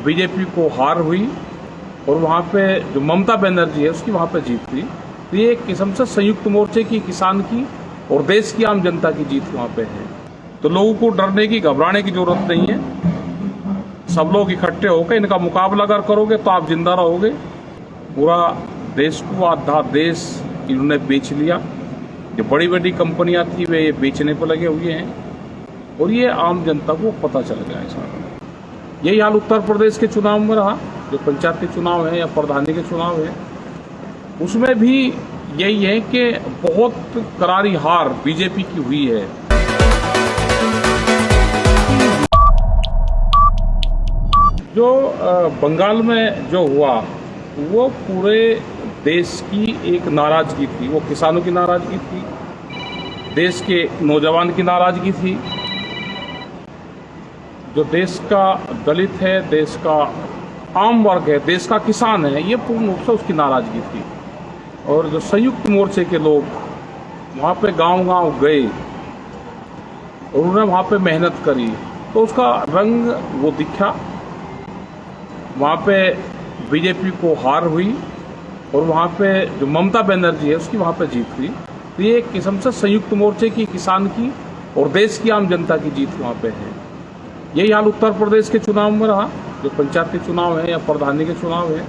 BJP को हार हुई और वहाँ पे जो ममता बनर्जी है उसकी वहाँ पे जीत हुई। तो ये एक किस्म से संयुक्त मोर्चे की, किसान की और देश की आम जनता की जीत वहाँ पे है। तो लोगों को डरने की, घबराने की जरूरत नहीं है। सब लोग इकट्ठे होकर इनका मुकाबला अगर करोगे तो आप जिंदा रहोगे। पूरा देश को, आधा देश इन्होंने बेच लिया। जो बड़ी बड़ी कंपनियां थी वे ये बेचने पर लगे हुए हैं और ये आम जनता को पता चल गया है सारा। यही हाल उत्तर प्रदेश के चुनाव में रहा, जो पंचायती चुनाव है या प्रधानी के चुनाव है, उसमें भी यही है कि बहुत करारी हार बीजेपी की हुई है। जो बंगाल में जो हुआ वो पूरे देश की एक नाराजगी थी। वो किसानों की नाराजगी थी, देश के नौजवान की नाराजगी थी। जो देश का दलित है, देश का आम वर्ग है, देश का किसान है, ये पूर्ण रूप से उसकी नाराजगी थी। और जो संयुक्त मोर्चे के लोग वहाँ पे गांव-गांव गए और उन्होंने वहाँ पे मेहनत करी तो उसका रंग वो दिखा। वहाँ पे बीजेपी को हार हुई और वहाँ पे जो ममता बनर्जी है उसकी वहाँ पे जीत हुई। तो ये एक किस्म से संयुक्त मोर्चे की, किसान की और देश की आम जनता की जीत वहाँ पे है। यही हाल उत्तर प्रदेश के चुनाव में रहा, जो पंचायती चुनाव है या प्रधानी के चुनाव है,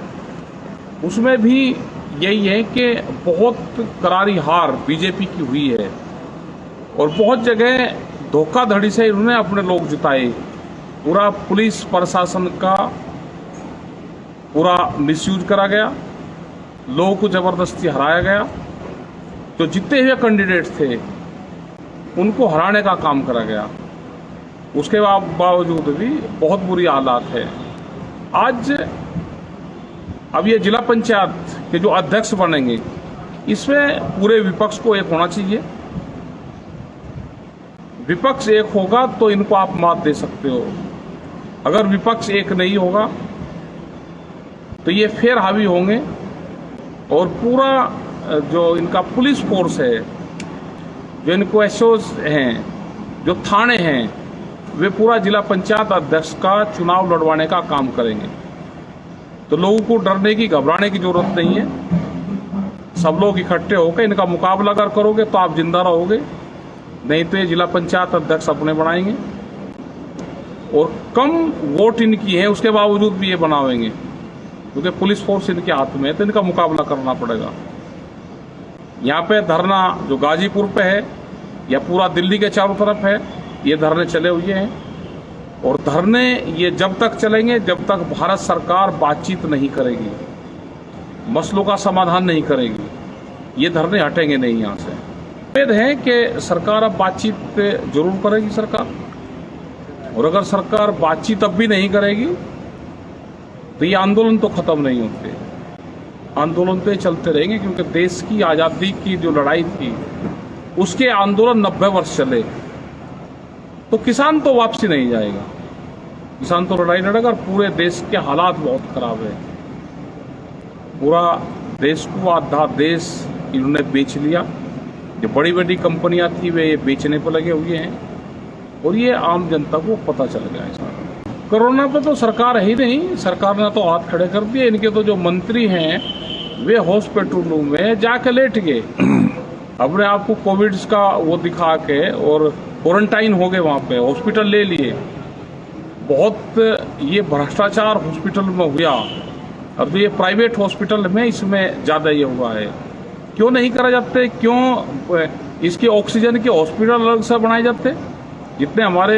उसमें भी यही है कि बहुत करारी हार बीजेपी की हुई है और बहुत जगह धोखाधड़ी से इन्होंने अपने लोग जिताए। पूरा पुलिस प्रशासन का पूरा मिसयूज करा गया, लोगों को जबरदस्ती हराया गया। जो जीते हुए कैंडिडेट थे उनको हराने का काम करा गया। उसके बावजूद भी बहुत बुरी हालात है। आज अब ये जिला पंचायत के जो अध्यक्ष बनेंगे, इसमें पूरे विपक्ष को एक होना चाहिए। विपक्ष एक होगा तो इनको आप मात दे सकते हो। अगर विपक्ष एक नहीं होगा तो ये फिर हावी होंगे और पूरा जो इनका पुलिस फोर्स है, जो इनको एसओज हैं, जो थाने हैं, वे पूरा जिला पंचायत अध्यक्ष का चुनाव लड़वाने का काम करेंगे। तो लोगों को डरने की, घबराने की जरूरत नहीं है। सब लोग इकट्ठे होकर इनका मुकाबला अगर करोगे तो आप जिंदा रहोगे, नहीं तो ये जिला पंचायत अध्यक्ष अपने बनाएंगे। और कम वोट इनकी है उसके बावजूद भी ये बनावेंगे, क्योंकि पुलिस फोर्स इनके हाथ में है, तो इनका मुकाबला करना पड़ेगा। यहाँ पे धरना जो गाजीपुर पे है या पूरा दिल्ली के चारों तरफ है, ये धरने चले हुए हैं और धरने ये जब तक चलेंगे जब तक भारत सरकार बातचीत नहीं करेगी, मसलों का समाधान नहीं करेगी, ये धरने हटेंगे नहीं यहाँ से। उम्मीद है कि सरकार अब बातचीत जरूर करेगी सरकार, और अगर सरकार बातचीत अब भी नहीं करेगी तो ये आंदोलन तो खत्म नहीं होते। आंदोलन तो चलते रहेंगे, क्योंकि देश की आज़ादी की जो लड़ाई थी उसके आंदोलन 90 वर्ष चले, तो किसान तो वापसी नहीं जाएगा। किसान तो लड़ाई लड़ेगा और पूरे देश के हालात बहुत खराब है। पूरा देश को, आधा देश इन्होंने बेच लिया। जो बड़ी बड़ी कंपनियां थी वे ये बेचने पर लगे हुए हैं और ये आम जनता को पता चल गया है सारा। कोरोना पे तो सरकार है ही नहीं, सरकार ने तो हाथ खड़े कर दिए। इनके तो जो मंत्री हैं वे हॉस्पिटलों में जाके लेट गए, अपने आप को कोविड का वो दिखा के और क्वारंटाइन हो गए, वहाँ पे हॉस्पिटल ले लिए। बहुत ये भ्रष्टाचार हॉस्पिटल में हुआ। अब तो ये प्राइवेट हॉस्पिटल में इसमें ज़्यादा ये हुआ है। क्यों नहीं करा जाते? क्यों इसके ऑक्सीजन के हॉस्पिटल अलग से बनाए जाते? जितने हमारे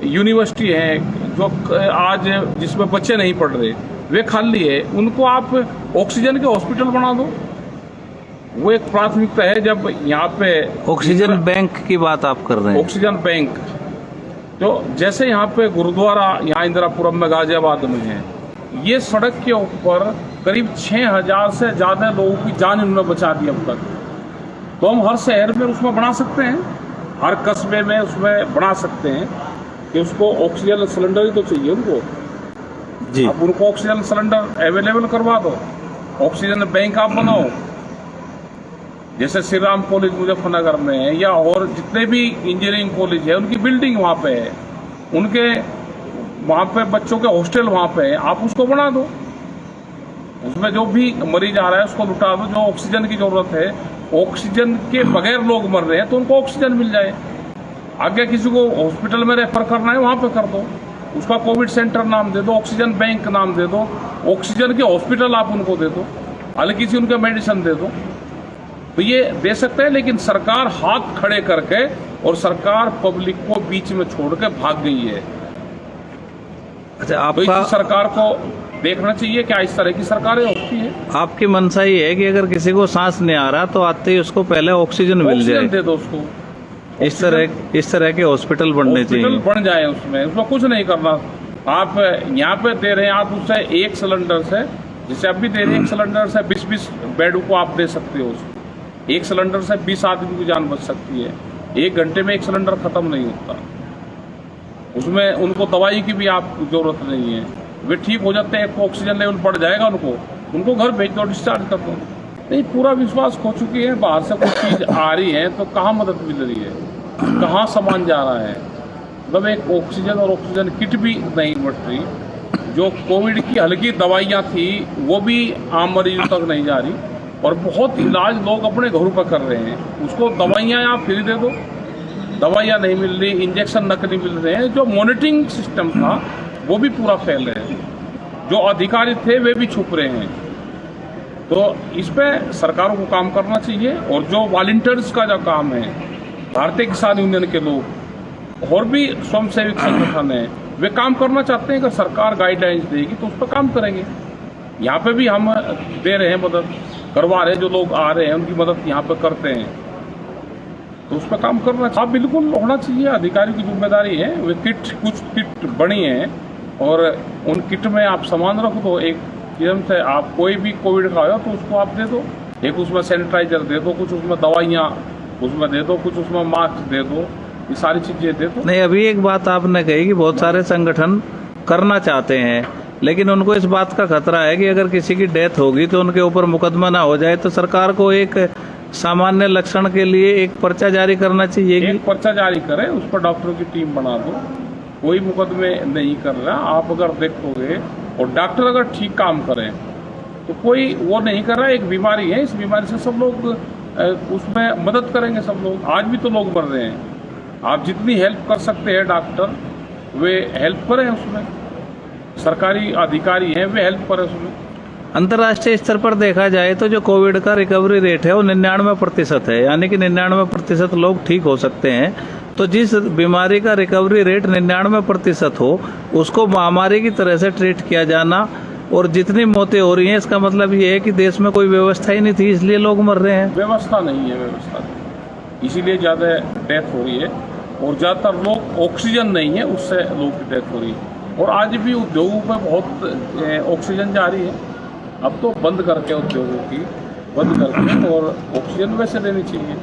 यूनिवर्सिटी हैं जो आज जिसमें बच्चे नहीं पढ़ रहे, वे खाली है, उनको आप ऑक्सीजन के हॉस्पिटल बना दो। वो एक प्राथमिकता है। जब यहाँ पे ऑक्सीजन बैंक की बात आप कर रहे हैं, ऑक्सीजन बैंक जो जैसे यहाँ पे गुरुद्वारा यहाँ इंदिरापुरम में गाजियाबाद में है, ये सड़क के ऊपर करीब 6000 से ज़्यादा लोगों की जान इन्होंने बचा दी अब तक। तो हम हर शहर में उसमें बना सकते हैं, हर कस्बे में उसमें बना सकते हैं कि उसको ऑक्सीजन सिलेंडर ही तो चाहिए उनको जी। अब उनको ऑक्सीजन सिलेंडर अवेलेबल करवा दो, ऑक्सीजन बैंक आप बनाओ। जैसे श्री राम कॉलेज मुजफ्फरनगर में है या और जितने भी इंजीनियरिंग कॉलेज है उनकी बिल्डिंग वहाँ पे है, उनके वहाँ पे बच्चों के हॉस्टल वहाँ पे है, आप उसको बना दो, उसमें जो भी मरीज आ रहा है उसको लुटा दो। जो ऑक्सीजन की जरूरत है, ऑक्सीजन के बगैर लोग मर रहे हैं तो उनको ऑक्सीजन मिल जाए। आगे किसी को हॉस्पिटल में रेफर करना है वहाँ पे कर दो, उसका कोविड सेंटर नाम दे दो, ऑक्सीजन बैंक नाम दे दो, ऑक्सीजन के हॉस्पिटल आप उनको दे दो, हल्की सी उनके मेडिसिन दे दो, तो ये दे सकते हैं। लेकिन सरकार हाथ खड़े करके और सरकार पब्लिक को बीच में छोड़ के भाग गई है। अच्छा, तो आपका इस सरकार को देखना चाहिए क्या इस तरह की सरकारें होती है। आपकी मंशा ये है कि अगर किसी को सांस नहीं आ रहा तो आते ही उसको पहले ऑक्सीजन मिल ऑक्सीजन जाए, दे दो उसको, इस तरह के हॉस्पिटल बनने चाहिए। हॉस्पिटल बन जाए, उसमें कुछ नहीं करना। आप यहाँ पे दे रहे हैं, आप उससे एक सिलेंडर से, जैसे अब भी दे रहे हैं, एक सिलेंडर से 20-20 बेड को आप दे सकते हो। एक सिलेंडर से 20 आदमी की जान बच सकती है। 1 घंटे में एक सिलेंडर खत्म नहीं होता। उसमें उनको दवाई की भी आप जरूरत नहीं है, वे ठीक हो जाते हैं। ऑक्सीजन लेवल बढ़ जाएगा, उनको घर भेज दो, डिस्चार्ज कर दो। नहीं, पूरा विश्वास खो चुकी है। बाहर से कुछ चीज आ रही है तो कहाँ मदद मिल रही है, कहाँ सामान जा रहा है। मतलब एक ऑक्सीजन और ऑक्सीजन किट भी नहीं बढ़ रही। जो कोविड की हल्की दवाइयाँ थी वो भी आम मरीजों तक नहीं जा रही, और बहुत इलाज लोग अपने घरों पर कर रहे हैं। उसको दवाइयाँ आप फ्री दे दो, दवाइयाँ नहीं मिल रही, इंजेक्शन नकली मिल रहे हैं। जो मॉनिटरिंग सिस्टम था वो भी पूरा फैल रहे हैं, जो अधिकारी थे वे भी छुप रहे हैं। तो इस पे सरकारों को काम करना चाहिए। और जो वॉलंटियर्स का जो काम है, भारतीय किसान यूनियन के लोग और भी स्वयंसेवी संगठन है, वे काम करना चाहते हैं। अगर सरकार गाइडलाइंस देगी तो उस पर काम करेंगे। यहाँ पे भी हम दे रहे हैं, मदद करवा रहे हैं। जो लोग आ रहे हैं उनकी मदद यहाँ पे करते हैं, तो उस पर काम करना चाहिए। बिल्कुल होना चाहिए, अधिकारियों की जिम्मेदारी है। वे कुछ किट बनी है और उन किट में आप सामान रख दो। एक किस्म से आप कोई भी कोविड का हो तो उसको आप दे दो, एक उसमें सैनिटाइजर दे दो, कुछ उसमें दवाइयाँ उसमें दे दो, कुछ उसमें मास्क दे दो, ये सारी चीजें दे दो। नहीं, अभी एक बात आपने कही कि बहुत सारे संगठन करना चाहते हैं, लेकिन उनको इस बात का खतरा है कि अगर किसी की डेथ होगी तो उनके ऊपर मुकदमा ना हो जाए, तो सरकार को एक सामान्य लक्षण के लिए एक पर्चा जारी करना चाहिए। एक पर्चा जारी करें, उस पर डॉक्टरों की टीम बना दो। कोई मुकदमे नहीं कर रहा। आप अगर देखोगे और डॉक्टर अगर ठीक काम करें तो कोई वो नहीं कर रहा। एक बीमारी है, इस बीमारी से सब लोग उसमें मदद करेंगे। सब लोग, आज भी तो लोग मर रहे हैं। आप जितनी हेल्प कर सकते हैं डॉक्टर, वे हेल्प करें उसमें। सरकारी अधिकारी हैं, वे हेल्प करें उसमें। अंतर्राष्ट्रीय स्तर पर देखा जाए तो जो कोविड का रिकवरी रेट है वो 99% है, यानी कि 99% लोग ठीक हो सकते हैं। तो जिस बीमारी का रिकवरी रेट 99% हो, उसको महामारी की तरह से ट्रीट किया जाना, और जितनी मौतें हो रही हैं इसका मतलब ये है कि देश में कोई व्यवस्था ही नहीं थी, इसलिए लोग मर रहे हैं। व्यवस्था नहीं है, व्यवस्था इसीलिए ज़्यादा डेथ हो रही है। और ज़्यादातर लोग ऑक्सीजन नहीं है, उससे लोगों की डेथ हो रही है। और आज भी उद्योगों पर बहुत ऑक्सीजन जा रही है। अब तो बंद करके उद्योगों की बंद करके और ऑक्सीजन वैसे देनी चाहिए।